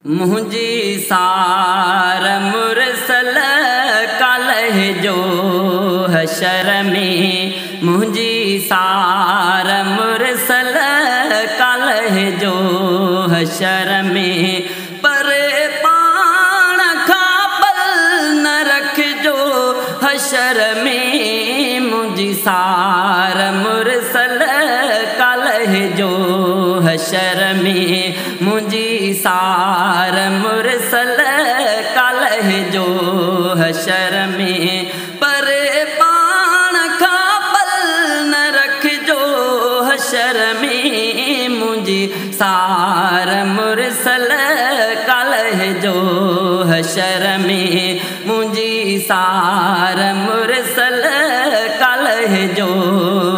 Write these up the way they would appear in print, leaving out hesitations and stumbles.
मुझी सार मुरसल कालह जो हशर में, मुझी सार मुरसल कालह जो हशर में, पर पाण खापल न रख जो हशर में। मुझी सार मुरसल कालह जो हशर में, मुझी सार मुरसल कालह जो हशर में, पर पाण खापल न रख जो हशर में। मुझी सार मुरसल कालह जो हशर में, मुझी सार मुरसल कालह जो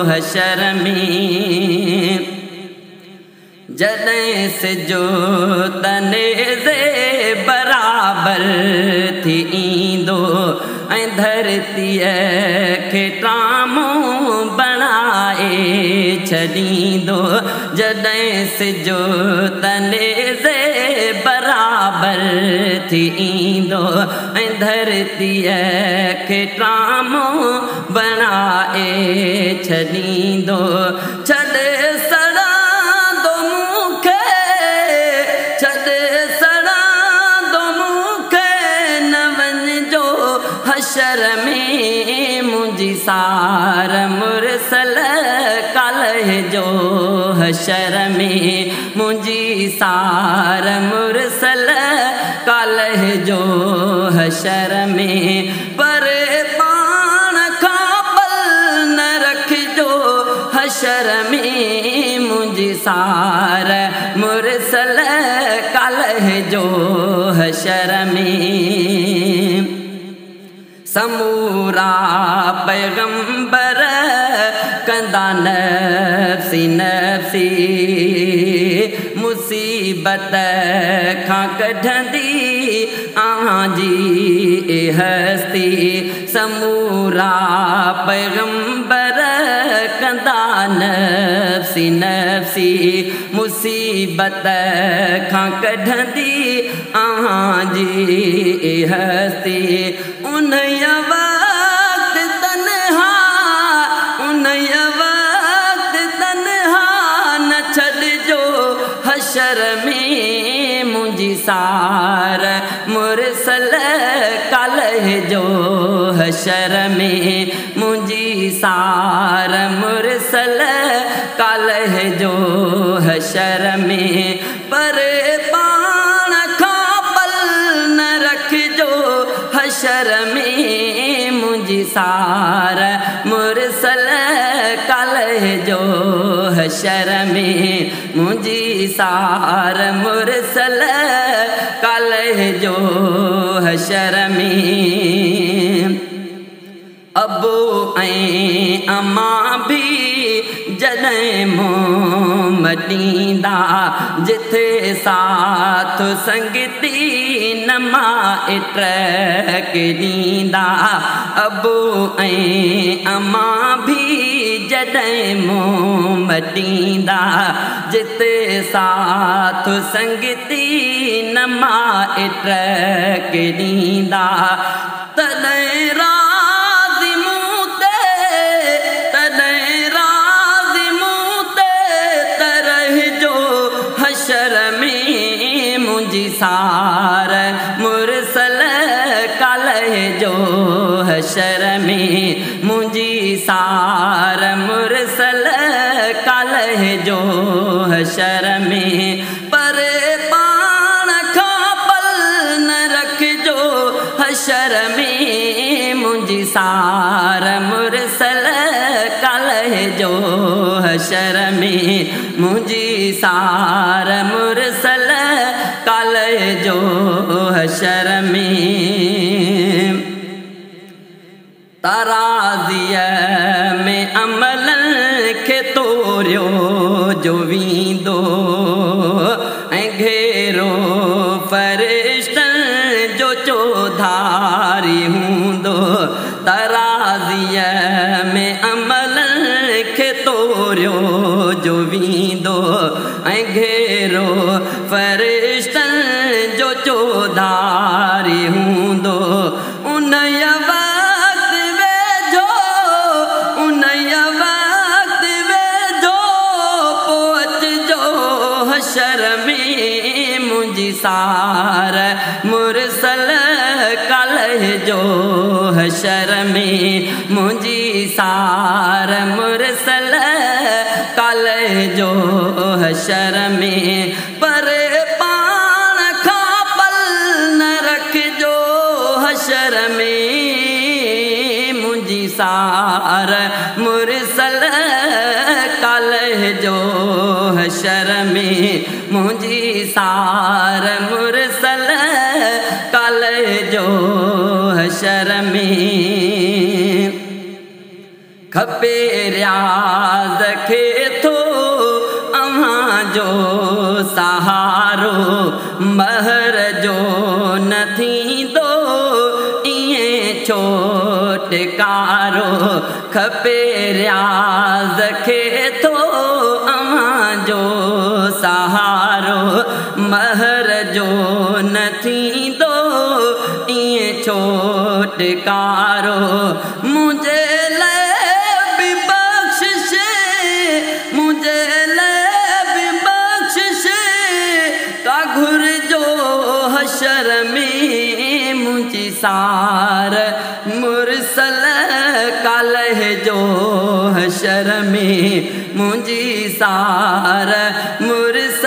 हशर में। जॾहिं सिजो तनेज़े बराबर थी ईंदो ऐं धरतीअ खे टामूं बणाए छॾींदो। जॾहिं सिजो तनेज़े बराबर थी ईंदो ऐं धरतीअ खे टामूं बणाए छॾींदो। छॾ हशर में, मुझी सार मुरसल कालह जो हशर में, मुझी सार मुरसल कालह जो हशर में, पर पाण खापल न रख जो हशर में। मुझी सार मुरसल कालह जो हशर में। समूरा पैगंबर कंदा नफ़्सी नफ़्सी, मुसीबत खां कढंदी आजी हस्ती। समूरा पैगंबर कंदा नफ़्सी नफ़्सी, मुसीबत खां कढंदी आजी हस्ती। उन वक्त तन्हा, उन वक्त तन्हा न छॾिजो हशर में। मुझी सार मुरसल कालह जो हशर में, मुझी सार मुरसल कालह जो हशर में, पर पाण खापल न रख जो हशर में। मुझी सार मुरसल कालह जो हशर में, मुझी सार मुरसल कालह जो हशर में। अबू ऐं अम्मा भी जॾहिं मुंहुं मटींदा, जिथे साथ संगती न माइट खे ॾींदा। अबू ऐं अम्मा भी जॾहिं मुंहुं मटींदा, जिथे साथ संगती न माइट खे ॾींदा। तॾहिं राज़ी मूं ते तरहिजो हशर में। मुझी सार मुरसल कालह जो हशर में, मुझी सार मुरसल कालह जो हशर में, पर पाण खापल न रख जो हशर में। मुझी सार मुरसल कालह जो हशर में, मुझी सार मुरसल कालह जो हशर में। तराज़ीअ में अमलनि खे तोरियो जो वींदो ऐं घेरो फ़रिश्तनि जो चौधारी हूंदो। तराज़ीअ में अमलनि खे तोरियो जो वींदो ऐं घेरो फ़रिश्तनि जो चौधारी हूंदो उन वक्त वेझो, उन वक्त वेझो पहुचजो हशर में मुंहिंजी सार मुरसल कलह जो, हशर में मुंहिंजी सार मुरसल कलह जो, हशर में पर पाण खां पल न रखजो, हशर में मुंहिंजी सार मुरसल कलह जो, हशर में मुंहिंजी सार मुरसल कलह जो, हशर में खपे रियाज़ खे थो अव्हां जो सहारो, महर जो न थींदो ईअं छो टिकारो, खपे रियाज़ खे थो अव्हां जो सहारो, महर जो न थींदो ईअं छो टिकारो, मुंहिंजे हशर में मुंहिंजी सार मुरसल कलह जो, हशर में मुंहिंजी सार मुरसल